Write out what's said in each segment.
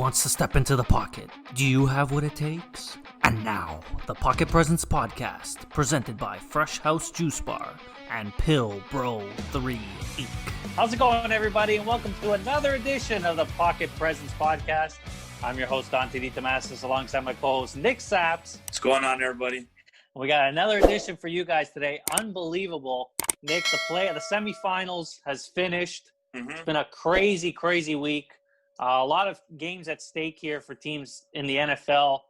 wants to step into the pocket. Do you have what it takes? And now, the Pocket Presence Podcast, presented by FRESHOUSE Juice Bar and PILBROIII Inc. How's it going, everybody, and welcome to another edition of the Pocket Presence Podcast. I'm your host, Dante DiTomasis, alongside my co-host, Nick Saps. What's going on, everybody? We got another edition for you guys today. Unbelievable. Nick, the semifinals has finished. It's been a crazy, crazy week. A lot of games at stake here for teams in the NFL,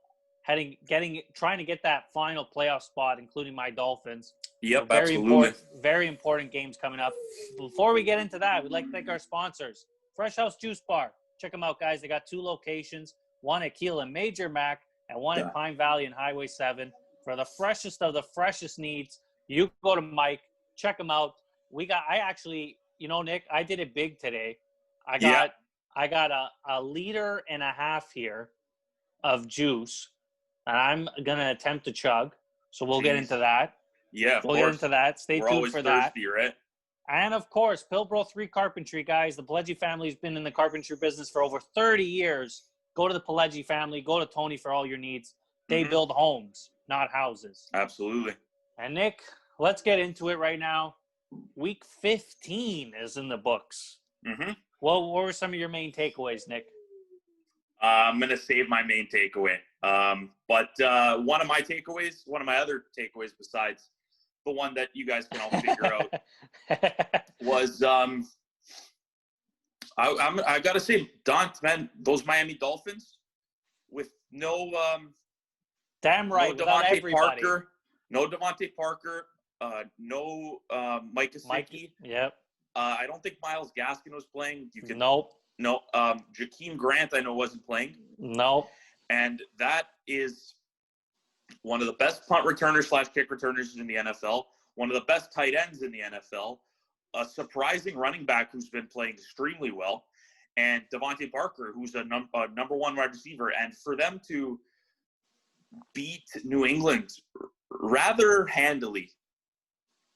trying to get that final playoff spot, including my Dolphins. Yep, absolutely. Very important games coming up. Before we get into that, we'd like to thank our sponsors, FRESHOUSE Juice Bar. Check them out, guys. They got 2 locations, one at Keele and Major Mac, and one in Pine Valley and Highway 7. For the freshest of the freshest needs, you go to Mike, check them out. Nick, I did it big today. I got a liter and a half here of juice, and I'm going to attempt to chug. So we'll get into that. Yeah, we'll get into that. Stay tuned for that. Thirsty, right? And, of course, PILBROIII Carpentry, guys. The PILBROIII family has been in the carpentry business for over 30 years. Go to the PILBROIII family. Go to Tony for all your needs. They build homes, not houses. Absolutely. And, Nick, let's get into it right now. Week 15 is in the books. What were some of your main takeaways, Nick? I'm going to save my main takeaway. But one of my other takeaways besides the one that you guys can all figure out was I got to say, Don, man, those Miami Dolphins with no damn right, no Devontae Parker, no Mike Gesicki. Yep. I don't think Myles Gaskin was playing. Nope. No. Jakeem Grant, I know, wasn't playing. Nope. And that is one of the best punt returners / kick returners in the NFL. One of the best tight ends in the NFL. A surprising running back who's been playing extremely well. And Devontae Parker, who's a number one wide receiver. And for them to beat New England rather handily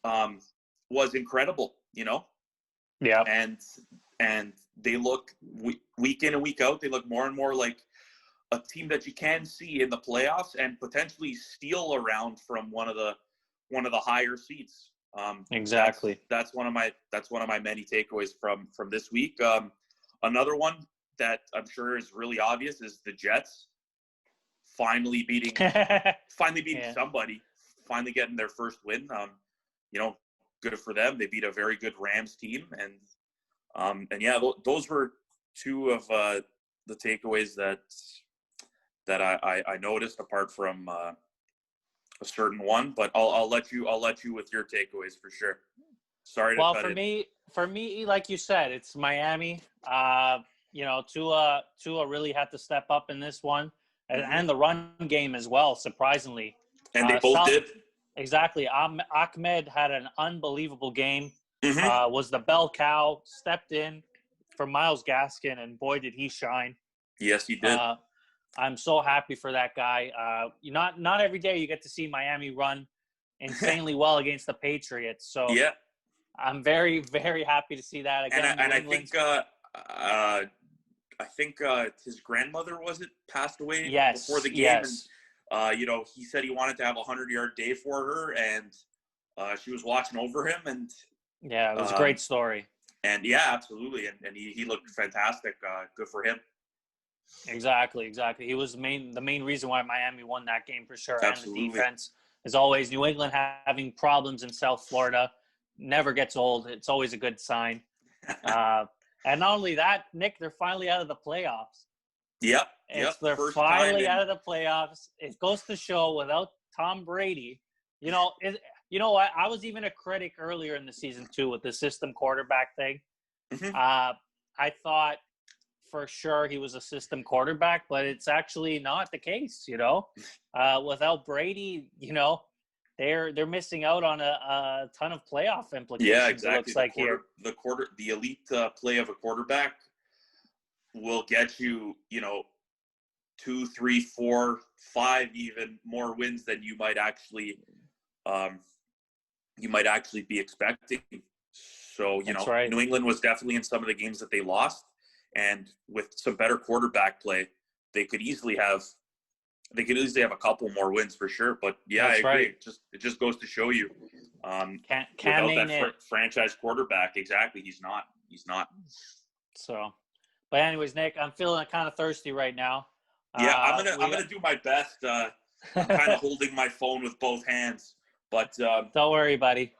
was incredible, you know? Yeah. And they look week in and week out, they look more and more like a team that you can see in the playoffs and potentially steal around from one of the higher seats. Exactly. That's one of my many takeaways from this week. Another one that I'm sure is really obvious is the Jets finally beating somebody, finally getting their first win. Good for them. They beat a very good Rams team, and those were two of the takeaways that I noticed, apart from a certain one. But I'll let you with your takeaways for sure. Sorry to cut in. For me, like you said, it's Miami. Tua really had to step up in this one, and the run game as well. Surprisingly, and they both did. Exactly. Ahmed had an unbelievable game. Was the bell cow, stepped in for Myles Gaskin, and boy, did he shine. Yes, he did. I'm so happy for that guy. Not every day you get to see Miami run insanely well against the Patriots. So yeah, I'm very, very happy to see that again. And I think his grandmother passed away before the game. Yes. And, he said he wanted to have a 100-yard day for her, and she was watching over him. And yeah, it was a great story. And yeah, absolutely. And he looked fantastic. Good for him. Exactly. He was the main reason why Miami won that game for sure. Absolutely. And the defense, as always, New England having problems in South Florida never gets old. It's always a good sign. And not only that, Nick, they're finally out of the playoffs. Yep. They're finally out of the playoffs. It goes to show without Tom Brady, you know what? I was even a critic earlier in the season too with the system quarterback thing. I thought for sure he was a system quarterback, but it's actually not the case. Without Brady, they're missing out on a ton of playoff implications. Yeah, exactly. It looks like here the elite play of a quarterback will get you, 2, 3, 4, 5 even more wins than you might actually be expecting. So, right. New England was definitely in some of the games that they lost. And with some better quarterback play, they could easily have a couple more wins for sure. But yeah, That's I agree. right. It just goes to show you, Can't without name that it. franchise quarterback, exactly, he's not. So, but anyways, Nick, I'm feeling kind of thirsty right now. Yeah, I'm gonna do my best. I'm kind of holding my phone with both hands, but Don't worry, buddy.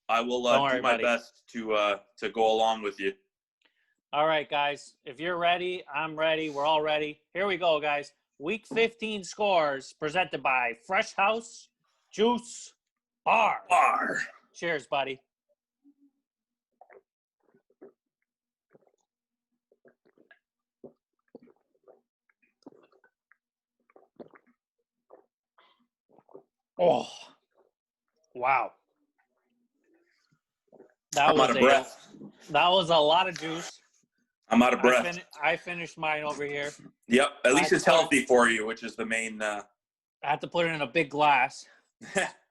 I will do my buddy. best to go along with you. All right, guys. If you're ready, I'm ready. We're all ready. Here we go, guys. Week 15 scores presented by Fresh House Juice Bar. Cheers, buddy. Oh, wow. That was a lot of juice. I'm out of breath. I finished mine over here. Yep. At least it's healthy for you, which is the main. I had to put it in a big glass,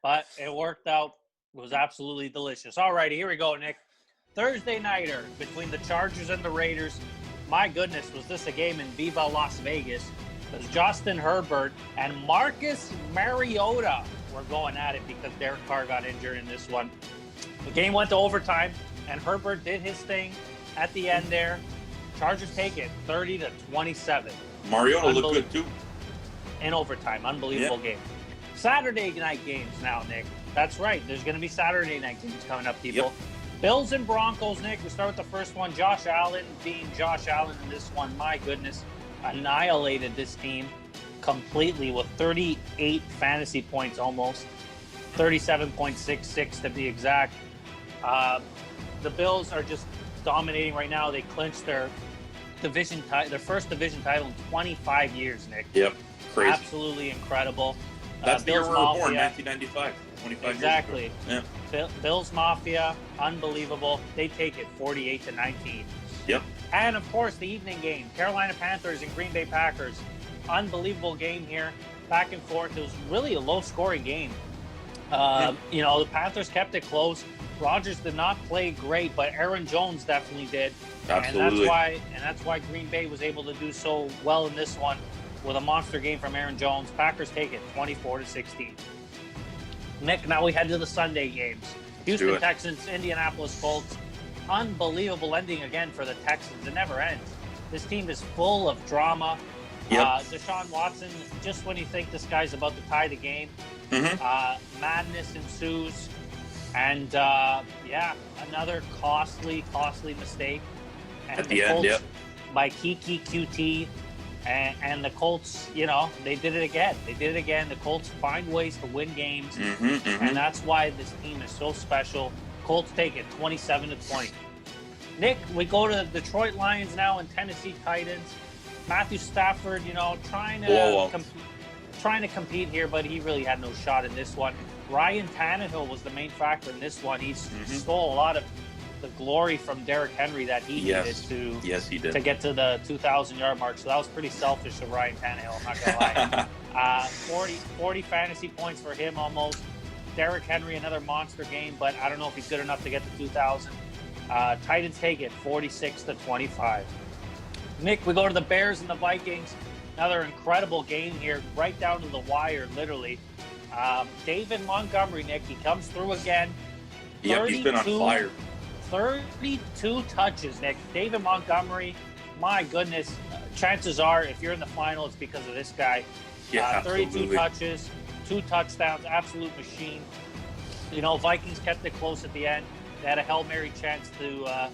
but it worked out. It was absolutely delicious. All righty, here we go, Nick. Thursday nighter between the Chargers and the Raiders. My goodness, was this a game in Viva Las Vegas? Because Justin Herbert and Marcus Mariota were going at it because Derek Carr got injured in this one. The game went to overtime, and Herbert did his thing at the end there. Chargers take it 30-27. Mariota looked good too. In overtime. Unbelievable game. Saturday night games now, Nick. That's right. There's going to be Saturday night games coming up, people. Yep. Bills and Broncos, Nick. We start with the first one. Josh Allen being Josh Allen in this one. My goodness. Annihilated this team completely with 38 fantasy points almost. 37.66 to be exact. The Bills are just dominating right now. They clinched their first division title in 25 years, Nick. Yep, crazy. Absolutely incredible. That's the year we were Mafia, born, 1995. 25 exactly. years ago. Yeah. Bills Mafia, unbelievable. They take it 48-19. Yep. And of course, the evening game, Carolina Panthers and Green Bay Packers. Unbelievable game here, back and forth. It was really a low-scoring game. You know, the Panthers kept it close. Rodgers did not play great, but Aaron Jones definitely did. Absolutely. And that's why Green Bay was able to do so well in this one with a monster game from Aaron Jones. Packers take it 24-16. Nick, now we head to the Sunday games. Houston Texans, Indianapolis Colts. Unbelievable ending again for the Texans. It never ends. This team is full of drama. Yep. Deshaun Watson, just when you think this guy's about to tie the game, madness ensues. And, another costly mistake. And at the end, Colts, by Kiki QT. And the Colts, you know, they did it again. The Colts find ways to win games. And that's why this team is so special. Colts take it 27-20. Nick, we go to the Detroit Lions now and Tennessee Titans. Matthew Stafford, you know, trying to compete here, but he really had no shot in this one. Ryan Tannehill was the main factor in this one. He stole a lot of the glory from Derrick Henry that he needed to get to the 2,000-yard mark. So that was pretty selfish of Ryan Tannehill, I'm not going to lie. 40 fantasy points for him almost. Derrick Henry, another monster game, but I don't know if he's good enough to get to 2,000. Titans take it 46-25. Nick, we go to the Bears and the Vikings. Another incredible game here, right down to the wire, literally. David Montgomery, Nick, he comes through again. Yep, he's been on fire. 32 touches, Nick. David Montgomery, my goodness. Chances are, if you're in the final, it's because of this guy. Yeah, 32 touches, 2 touchdowns, absolute machine. You know, Vikings kept it close at the end. They had a Hail Mary chance to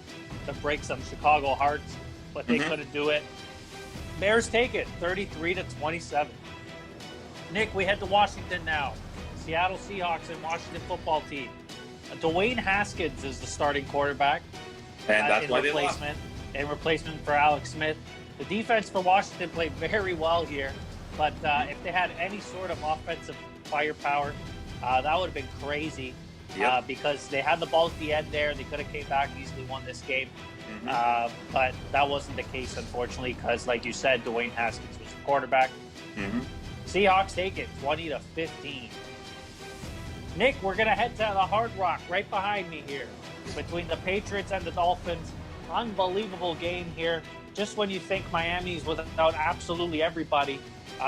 break some Chicago hearts, but they couldn't do it. Bears take it 33-27. Nick, we head to Washington now. Seattle Seahawks and Washington football team. Dwayne Haskins is the starting quarterback. And that's why they lost. In replacement for Alex Smith. The defense for Washington played very well here, but if they had any sort of offensive firepower, that would have been crazy. Because they had the ball at the end there. They could have came back and easily won this game. But that wasn't the case, unfortunately, because, like you said, Dwayne Haskins was the quarterback. Seahawks take it 20-15. Nick, we're going to head to the Hard Rock right behind me here between the Patriots and the Dolphins. Unbelievable game here. just when you think Miami's without absolutely everybody,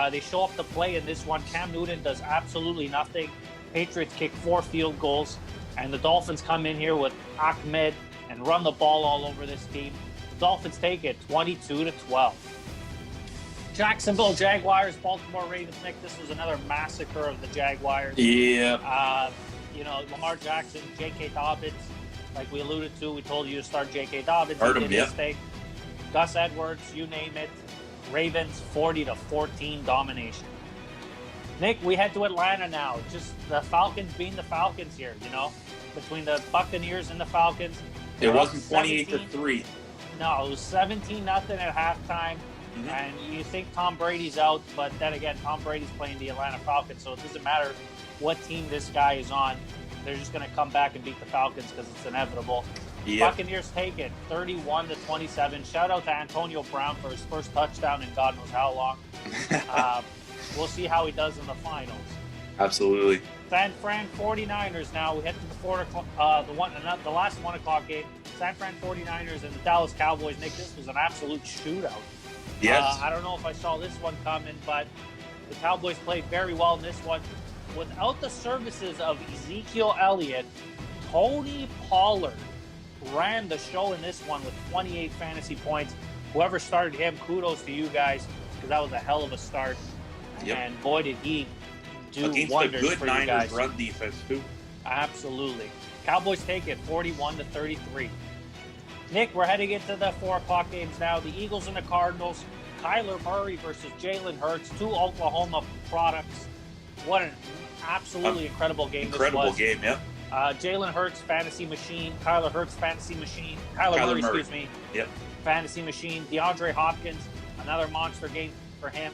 they show up to play in this one. Cam Newton does absolutely nothing. Patriots kick 4 field goals, and the Dolphins come in here with Ahmed and run the ball all over this team. The Dolphins take it 22-12. Jacksonville Jaguars, Baltimore Ravens. Nick, this was another massacre of the Jaguars. Yeah. Lamar Jackson, J.K. Dobbins, like we alluded to, we told you to start J.K. Dobbins. Heard He him, did his thing. Gus Edwards, you name it. Ravens 40-14 domination. Nick, we head to Atlanta now. Just the Falcons being the Falcons here, between the Buccaneers and the Falcons. It wasn't 28-3. No, it was 17-0 at halftime. Mm-hmm. And you think Tom Brady's out, but then again, Tom Brady's playing the Atlanta Falcons, so it doesn't matter what team this guy is on. They're just going to come back and beat the Falcons because it's inevitable. Yep. Buccaneers take it 31-27. Shout out to Antonio Brown for his first touchdown in God knows how long. We'll see how he does in the finals. Absolutely. San Fran 49ers now. We head to the last 1 o'clock game. San Fran 49ers and the Dallas Cowboys. Nick, this was an absolute shootout. Yes. I don't know if I saw this one coming, but the Cowboys played very well in this one. Without the services of Ezekiel Elliott, Tony Pollard ran the show in this one with 28 fantasy points. Whoever started him, kudos to you guys, because that was a hell of a start. Yep. And boy, did he do against wonders the good for you Niners guys. run defense too. Absolutely. Cowboys take it 41-33. Nick, we're heading into the 4 o'clock games now. The Eagles and the Cardinals. Kyler Murray versus Jalen Hurts, 2 Oklahoma products. What an absolutely incredible game Incredible this was. game, yeah. Jalen Hurts, fantasy machine. Kyler Hurts, fantasy machine. Kyler Murray, excuse me. Yep. Fantasy machine. DeAndre Hopkins, another monster game for him.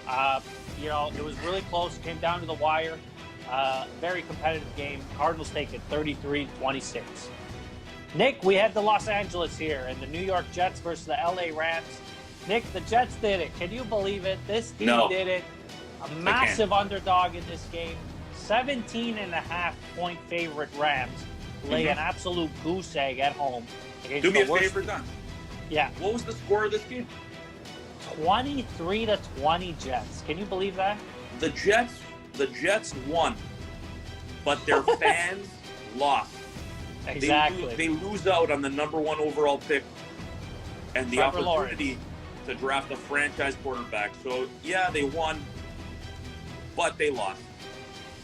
It was really close. Came down to the wire. Very competitive game. Cardinals take it 33-26. Nick, we head to Los Angeles here, and the New York Jets versus the LA Rams. Nick, the Jets did it. Can you believe it? This team did it. A massive underdog in this game. 17.5-point favorite Rams lay an absolute goose egg at home. Do me a favor, Don. Yeah. What was the score of this game? 23-20 Jets. Can you believe that? The Jets won, but their fans lost. Exactly. They lose out on the number 1 overall pick and the Trevor opportunity Lawrence to draft a franchise quarterback. So, yeah, they won, but they lost.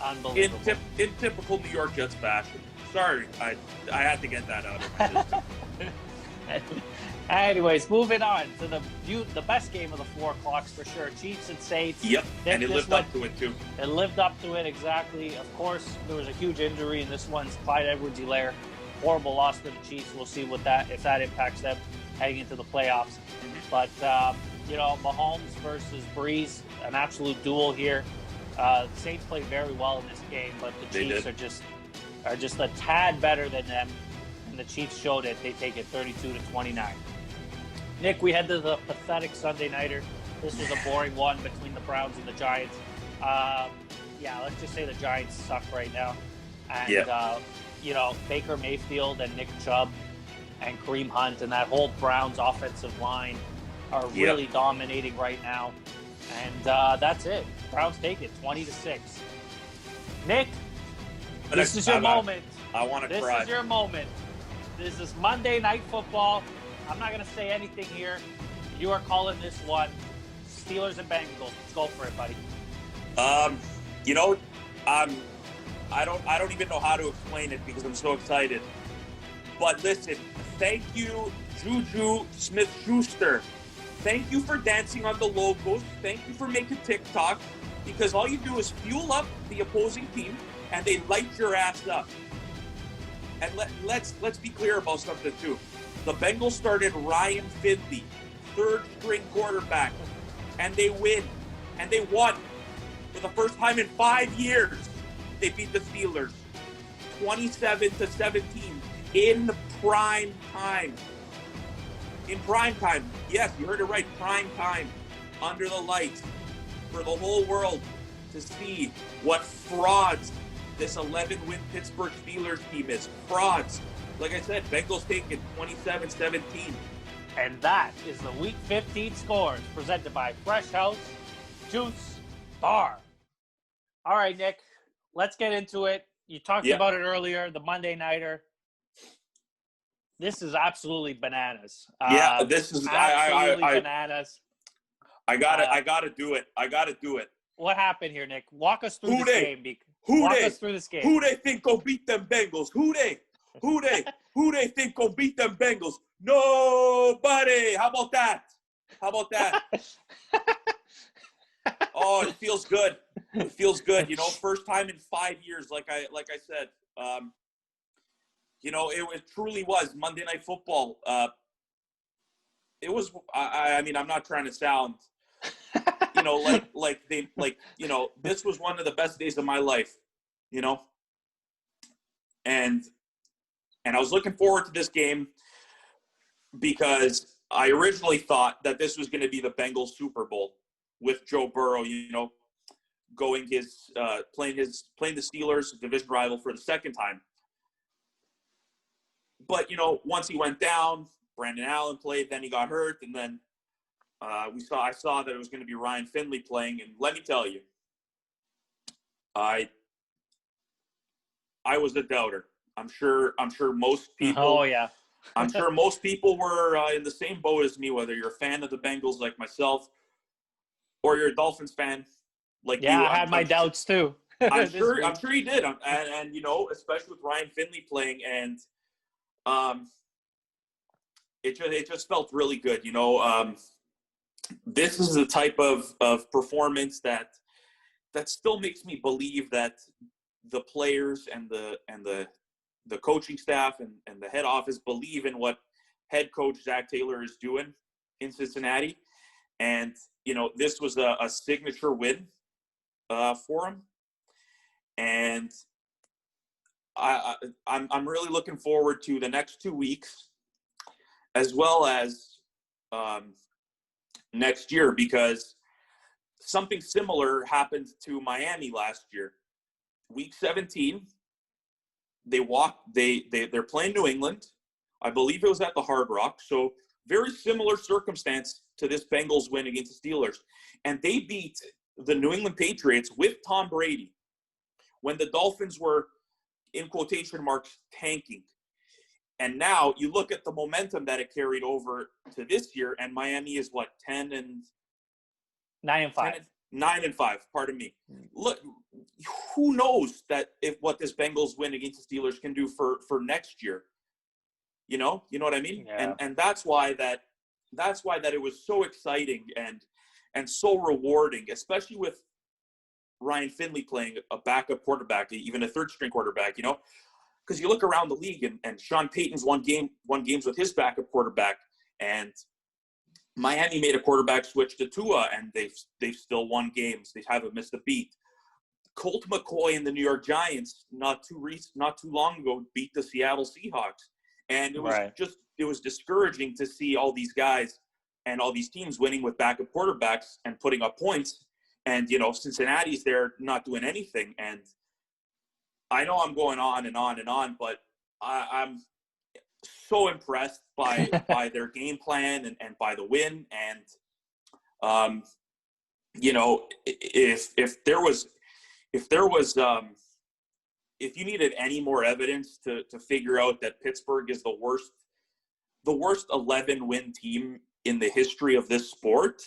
Unbelievable. In typical New York Jets fashion. Sorry, I had to get that out of my system. Anyways, moving on to the best game of the 4 o'clocks for sure. Chiefs and Saints. Yep, and it lived up to it too. It lived up to it, exactly. Of course, there was a huge injury in this one. Clyde Edwards-Helaire. Horrible loss for the Chiefs. We'll see if that impacts them heading into the playoffs. But, Mahomes versus Breeze, an absolute duel here. The Saints played very well in this game, but the Chiefs are just a tad better than them. And the Chiefs showed it. They take it 32-29. Nick, we head to the pathetic Sunday nighter. This was a boring one between the Browns and the Giants. Let's just say the Giants suck right now. And, Baker Mayfield and Nick Chubb and Kareem Hunt and that whole Browns offensive line are really dominating right now. And that's it. Browns take it 20-6. Nick, this is your moment. I want to cry. This is your moment. This is Monday Night Football. I'm not going to say anything here. You are calling this one. Steelers and Bengals. Let's go for it, buddy. I don't even know how to explain it because I'm so excited. But listen, thank you, Juju Smith-Schuster. Thank you for dancing on the logos. Thank you for making TikTok, because all you do is fuel up the opposing team and they light your ass up. And let's be clear about something too. The Bengals started Ryan Finley, 3rd string quarterback, and they win. And they won. For the first time in 5 years, they beat the Steelers 27-17 in prime time. In prime time. Yes, you heard it right. Prime time. Under the lights. For the whole world to see what frauds this 11-win Pittsburgh Steelers team is. Frauds. Like I said, Bengals take it 27-17. And that is the Week 15 scores presented by Fresh House Juice Bar. All right, Nick, let's get into it. You talked about it earlier, the Monday Nighter. This is absolutely bananas. This is absolutely bananas. I gotta do it. What happened here, Nick? Walk us through this game. Who they think gonna beat them Bengals? Who they think gonna beat them Bengals? Nobody. How about that? Oh, it feels good. First time in 5 years, like I said. It truly was Monday Night Football. It was. I'm not trying to sound, this was one of the best days of my life. And I was looking forward to this game because I originally thought that this was going to be the Bengals Super Bowl with Joe Burrow, playing the Steelers, division rival, for the second time. But, once he went down, Brandon Allen played, then he got hurt, and then I saw that it was going to be Ryan Finley playing, and let me tell you, I was a doubter. I'm sure most people. Oh yeah. I'm sure most people were in the same boat as me, whether you're a fan of the Bengals like myself, or you're a Dolphins fan like you. Yeah, I had my doubts too. I'm sure you did, and especially with Ryan Finley playing, and it just felt really good. This is the type of performance that still makes me believe that the players and the coaching staff and the head office believe in what head coach Zach Taylor is doing in Cincinnati. And, this was a signature win for him. And I'm really looking forward to the next 2 weeks, as well as next year, because something similar happened to Miami last year. Week 17, they're playing New England. I believe it was at the Hard Rock. So very similar circumstance to this Bengals win against the Steelers. And they beat the New England Patriots with Tom Brady when the Dolphins were, in quotation marks, tanking. And now you look at the momentum that it carried over to this year, and Miami is what, 9-5. 9-5, pardon me. Look, who knows what this Bengals win against the Steelers can do for next year? You know what I mean? Yeah. And that's why that it was so exciting and so rewarding, especially with Ryan Finley playing a backup quarterback, even a third-string quarterback. Because you look around the league, and Sean Payton's won games with his backup quarterback, and Miami made a quarterback switch to Tua, and they've still won games. They haven't missed a beat. Colt McCoy and the New York Giants not too long ago beat the Seattle Seahawks, and it was discouraging to see all these guys and all these teams winning with backup quarterbacks and putting up points, and Cincinnati's there not doing anything. And I know I'm going on and on and on, but I'm so impressed by their game plan and by the win. And if you needed any more evidence to figure out that Pittsburgh is the worst 11-win team in the history of this sport,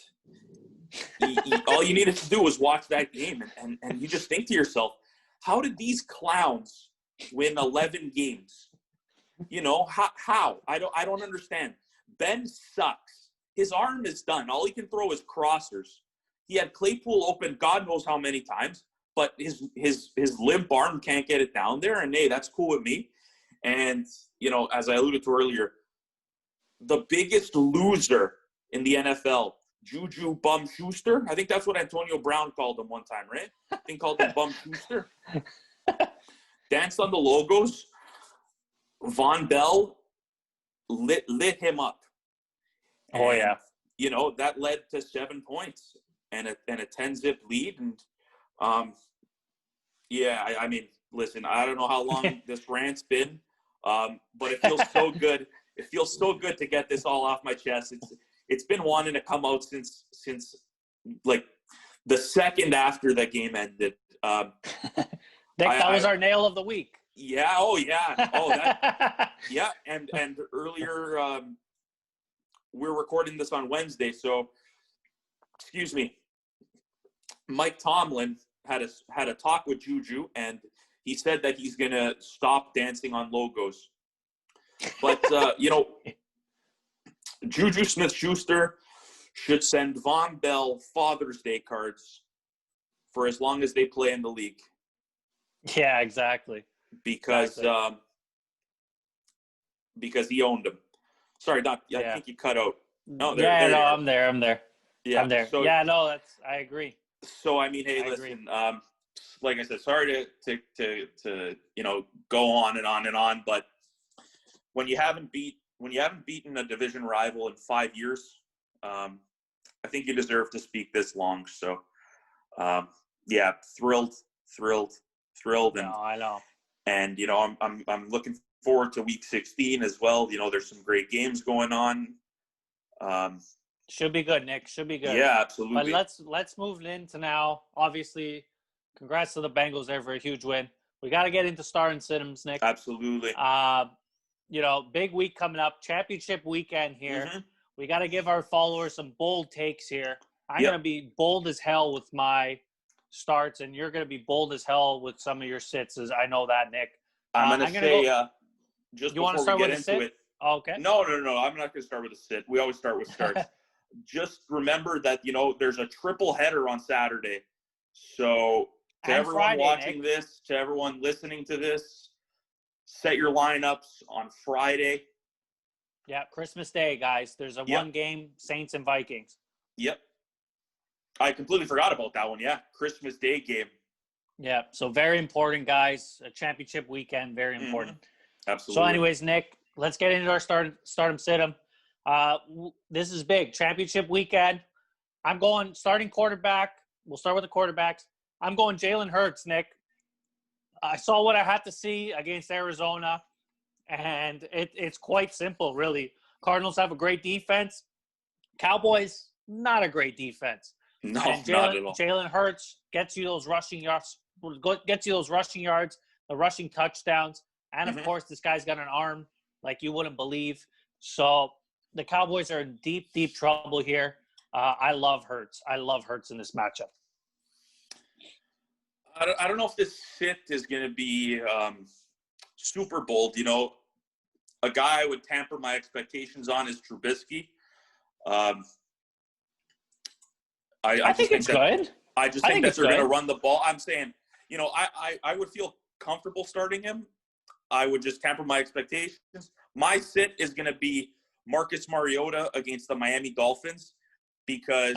all you needed to do was watch that game, and you just think to yourself, how did these clowns win 11 games? How? I don't understand. Ben sucks. His arm is done. All he can throw is crossers. He had Claypool open God knows how many times, but his limp arm can't get it down there. And hey, that's cool with me. And as I alluded to earlier, the biggest loser in the NFL, Juju Bum Schuster. I think that's what Antonio Brown called him one time, right? I think called him Bum Schuster. Danced on the logos. Von Bell lit him up. Oh, yeah. That led to 7 points and a 10-zip lead. And, listen, I don't know how long this rant's been, but it feels so good. It feels so good to get this all off my chest. It's been wanting to come out since like the second after the game ended. That was our nail of the week. Yeah. Oh, yeah. Oh, that. Yeah. And earlier, we're recording this on Wednesday, so excuse me. Mike Tomlin had a talk with Juju, and he said that he's gonna stop dancing on logos. But Juju Smith-Schuster should send Von Bell Father's Day cards for as long as they play in the league. Yeah, exactly. Because he owned them. Sorry, Doc. I think you cut out. No, I'm there. Yeah, I'm there. So, I agree. So I mean, hey, listen. Like I said, sorry to go on and on and on, but when you haven't beaten a division rival in 5 years, I think you deserve to speak this long. So, yeah, thrilled, and I know. And I'm looking forward to Week 16 as well. There's some great games going on. Should be good, Nick. Should be good. Yeah, absolutely. But let's move into now. Obviously, congrats to the Bengals there for a huge win. We got to get into star and sit-ems, Nick. Absolutely. Big week coming up, championship weekend here. Mm-hmm. We got to give our followers some bold takes here. I'm going to be bold as hell with my starts, and you're going to be bold as hell with some of your sits. As I know that, Nick. I'm going to say, just you before we get into it. Oh, okay. No. I'm not going to start with a sit. We always start with starts. Just remember that, there's a triple header on Saturday. So to everyone Friday, watching Nick. this, to everyone listening to this, set your lineups on Friday. Yeah, Christmas Day, guys. There's a one game, Saints and Vikings. Yep. I completely forgot about that one. Yeah, Christmas Day game. Yeah, so very important, guys. A championship weekend, very important. Absolutely. So anyways, Nick, let's get into our start 'em, sit 'em. This is big. Championship weekend. I'm going starting quarterback. We'll start with the quarterbacks. I'm going Jalen Hurts, Nick. I saw what I had to see against Arizona, and it's quite simple, really. Cardinals have a great defense. Cowboys, not a great defense. No, and not at all. Jalen Hurts gets you those rushing yards, the rushing touchdowns, and of course, this guy's got an arm like you wouldn't believe. So the Cowboys are in deep, deep trouble here. I love Hurts. I love Hurts in this matchup. I don't know if this sit is going to be super bold. A guy I would tamper my expectations on is Trubisky. I think it's good. I just think that they're going to run the ball. I'm saying, I would feel comfortable starting him. I would just tamper my expectations. My sit is going to be Marcus Mariota against the Miami Dolphins because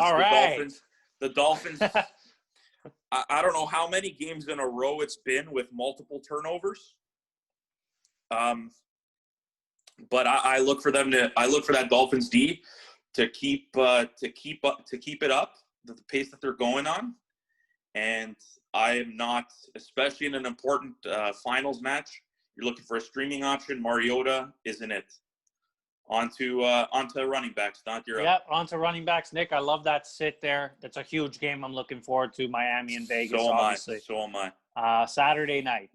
the Dolphins I don't know how many games in a row it's been with multiple turnovers. But I look for that Dolphins D to keep it up, the pace that they're going on. And I am not, especially in an important finals match, you're looking for a streaming option. Mariota isn't it. Onto running backs, not your. Yep, onto running backs, Nick. I love that sit there. That's a huge game. I'm looking forward to Miami and Vegas. Obviously. So am I. Saturday night.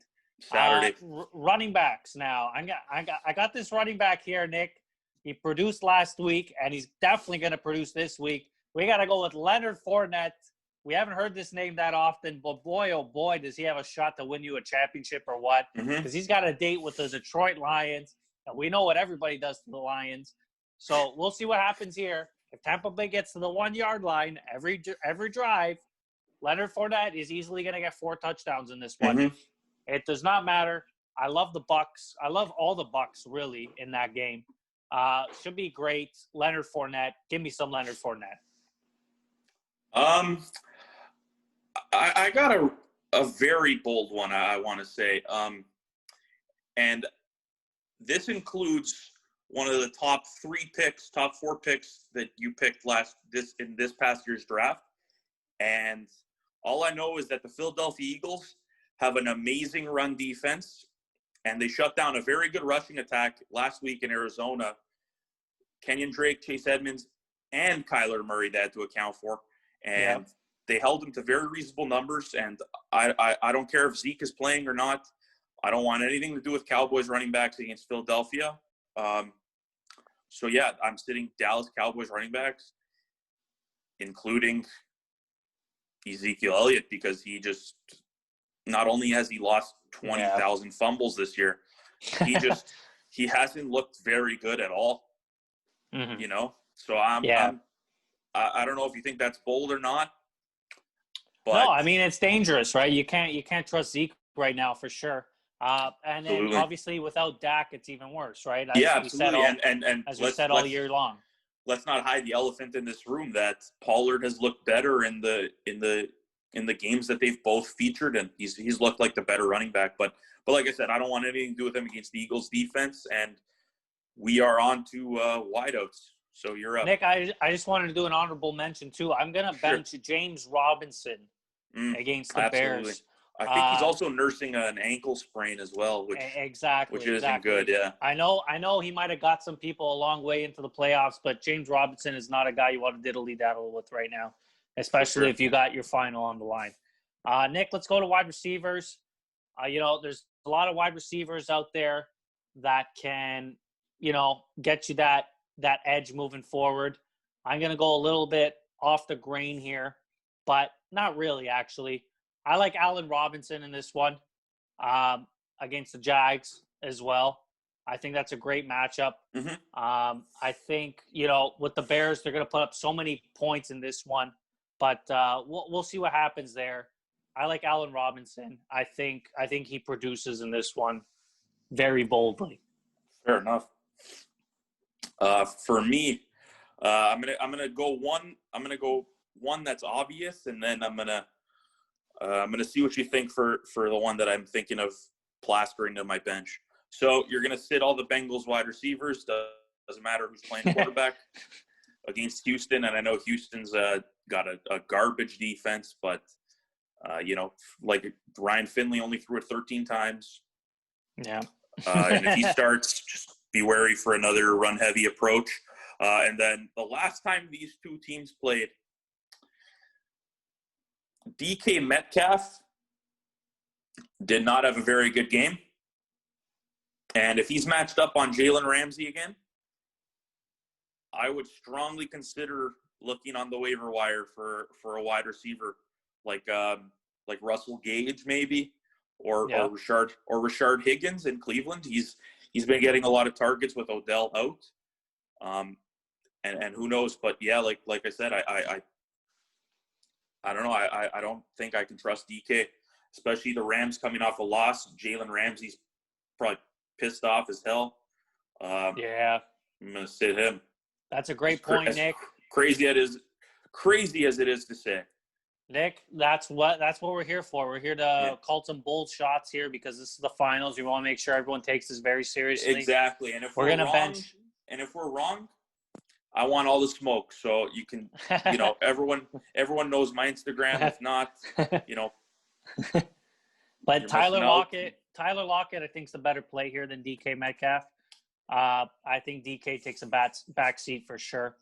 Running backs. Now, I got this running back here, Nick. He produced last week, and he's definitely going to produce this week. We got to go with Leonard Fournette. We haven't heard this name that often, but boy, oh boy, does he have a shot to win you a championship or what? Because he's got a date with the Detroit Lions. And we know what everybody does to the Lions. So we'll see what happens here. If Tampa Bay gets to the 1 yard line every drive, Leonard Fournette is easily going to get 4 touchdowns in this one. It does not matter. I love the Bucs. I love all the Bucs really in that game. Should be great. Leonard Fournette. Give me some Leonard Fournette. I got a very bold one. I want to say, and this includes one of the top 4 picks that you picked in this past year's draft. And all I know is that the Philadelphia Eagles have an amazing run defense. and they shut down a very good rushing attack last week in Arizona. Kenyon Drake, Chase Edmonds, and Kyler Murray they had to account for. And they held them to very reasonable numbers. And I don't care if Zeke is playing or not. I don't want anything to do with Cowboys running backs against Philadelphia. So, yeah, I'm sitting Dallas Cowboys running backs, including Ezekiel Elliott, because he just – not only has he lost 20,000 fumbles this year, he hasn't looked very good at all, you know? So I don't know if you think that's bold or not. But no, I mean, it's dangerous, right? You can't trust Zeke right now for sure. And then obviously without Dak, it's even worse, right? Absolutely. As we said all year long. Let's not hide the elephant in this room that Pollard has looked better in the games that they've both featured, and he's looked like the better running back. But like I said, I don't want anything to do with him against the Eagles defense, and we are on to wideouts. So you're up. Nick, I just wanted to do an honorable mention too. I'm gonna bench James Robinson against the Bears. I think he's also nursing an ankle sprain as well, which isn't good. Yeah, I know he might have got some people a long way into the playoffs, but James Robinson is not a guy you want to diddly-daddle with right now, especially if you got your final on the line. Nick, let's go to wide receivers. There's a lot of wide receivers out there that can, get you that edge moving forward. I'm going to go a little bit off the grain here, but not really, actually. I like Allen Robinson in this one against the Jags as well. I think that's a great matchup. I think, with the Bears, they're going to put up so many points in this one, but we'll see what happens there. I like Allen Robinson. I think he produces in this one very boldly. Fair enough. For me, I'm gonna go one. I'm gonna go one that's obvious, and then I'm gonna see what you think for the one that I'm thinking of plastering to my bench. So you're gonna sit all the Bengals wide receivers. Doesn't matter who's playing quarterback against Houston, and I know Houston's got a garbage defense, but like Ryan Finley only threw it 13 times. Yeah. And if he starts, just be wary for another run-heavy approach. And then the last time these two teams played, DK Metcalf did not have a very good game. And if he's matched up on Jalen Ramsey again, I would strongly consider looking on the waiver wire for a wide receiver like Russell Gage maybe, or Rashard Higgins in Cleveland. He's been getting a lot of targets with Odell out. And who knows, but yeah, like I said, I don't know. I don't think I can trust DK, especially the Rams coming off a loss. Jalen Ramsey's probably pissed off as hell. I'm gonna sit him. That's a great point, Nick. Crazy as it is to say. Nick, that's what we're here for. We're here to call some bold shots here because this is the finals. We want to make sure everyone takes this very seriously. Exactly. And if we're gonna bench, and if we're wrong, I want all the smoke. So you can, everyone knows my Instagram. If not, But Tyler Lockett, I think is the better play here than DK Metcalf. I think DK takes a back seat for sure.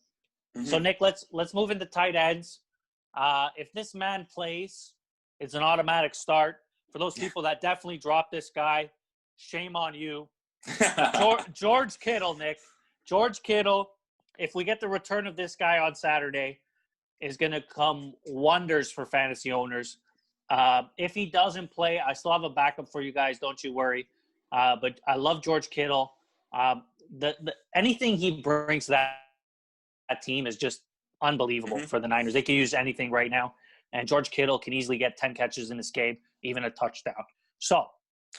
So Nick, let's move into tight ends. If this man plays, it's an automatic start. For those people that definitely dropped this guy, shame on you. George Kittle, Nick. George Kittle, if we get the return of this guy on Saturday, is going to come wonders for fantasy owners. If he doesn't play, I still have a backup for you guys. Don't you worry. But I love George Kittle. Anything he brings to that team is just unbelievable for the Niners. They can use anything right now. And George Kittle can easily get 10 catches in this game, even a touchdown. So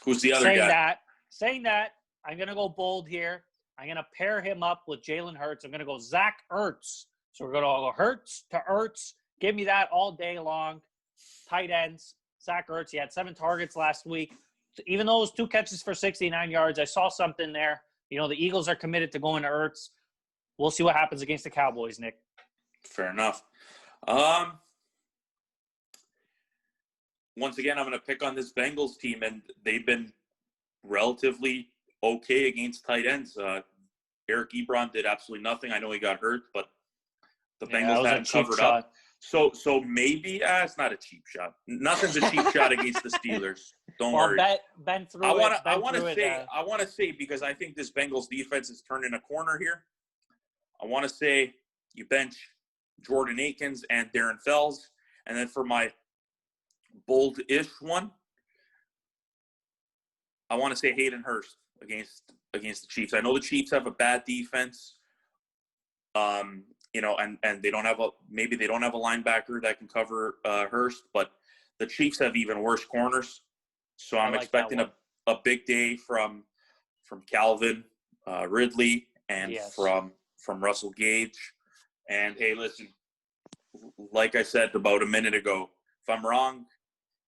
who's the other guy? Saying that, I'm going to go bold here. I'm going to pair him up with Jalen Hurts. I'm going to go Zach Ertz. So we're going to go Hurts to Ertz. Give me that all day long. Tight ends. Zach Ertz, he had 7 targets last week. So even though it was 2 catches for 69 yards, I saw something there. The Eagles are committed to going to Ertz. We'll see what happens against the Cowboys, Nick. Fair enough. Once again, I'm going to pick on this Bengals team, and they've been relatively okay against tight ends. Eric Ebron did absolutely nothing. I know he got hurt, but the Bengals had him covered up. So maybe it's not a cheap shot. Nothing's a cheap shot against the Steelers. Don't worry. Ben threw I want to say because I think this Bengals defense is turning a corner here. I want to say you bench Jordan Akins and Darren Fells, and then for my bold-ish one, I want to say Hayden Hurst against the Chiefs. I know the Chiefs have a bad defense, and they don't have maybe they don't have a linebacker that can cover Hurst, but the Chiefs have even worse corners. So I'm expecting a big day from Calvin Ridley and from Russell Gage. And hey, listen, like I said about a minute ago, if I'm wrong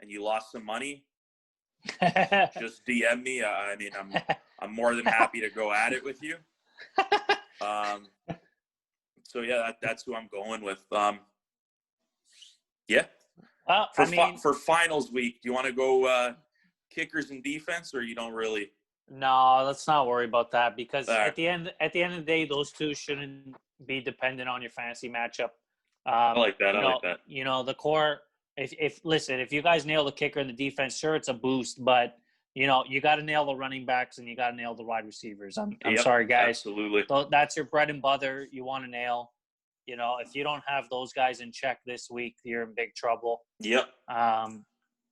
and you lost some money, just DM me. I mean, I'm more than happy to go at it with you. So yeah, that's who I'm going with. Yeah. For finals week, do you want to go kickers and defense, or you don't really? No, let's not worry about that because at the end of the day, those two shouldn't be dependent on your fantasy matchup. I like that. I like that. You know, the core. If you guys nail the kicker and the defense, sure, it's a boost, but you got to nail the running backs and you got to nail the wide receivers. I'm sorry, guys. Absolutely. That's your bread and butter. You want to nail. If you don't have those guys in check this week, you're in big trouble. Yep.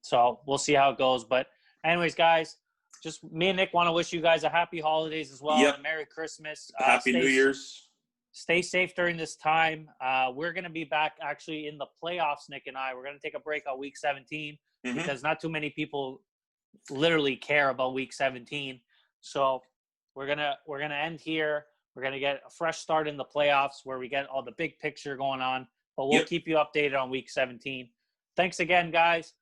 So we'll see how it goes. But anyways, guys, just me and Nick want to wish you guys a happy holidays as well. Yep. And a Merry Christmas. Happy New Year's. Stay safe during this time. We're going to be back actually in the playoffs, Nick and I. We're going to take a break on week 17 because not too many people literally care about week 17. So we're going to end here. We're going to get a fresh start in the playoffs where we get all the big picture going on. But we'll keep you updated on week 17. Thanks again, guys.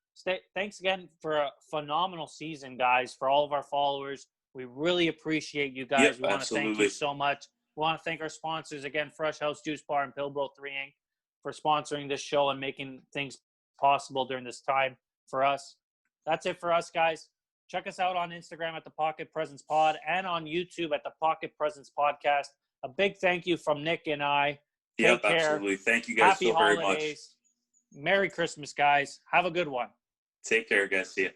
Thanks again for a phenomenal season, guys, for all of our followers. We really appreciate you guys. We want to thank you so much. We want to thank our sponsors again, Fresh House Juice Bar and PILBROIII Inc. for sponsoring this show and making things possible during this time for us. That's it for us, guys. Check us out on Instagram at the Pocket Presence Pod and on YouTube at the Pocket Presence Podcast. A big thank you from Nick and I. Take care. Absolutely. Thank you guys Happy so very much. holidays. Merry Christmas, guys. Have a good one. Take care, guys. See ya.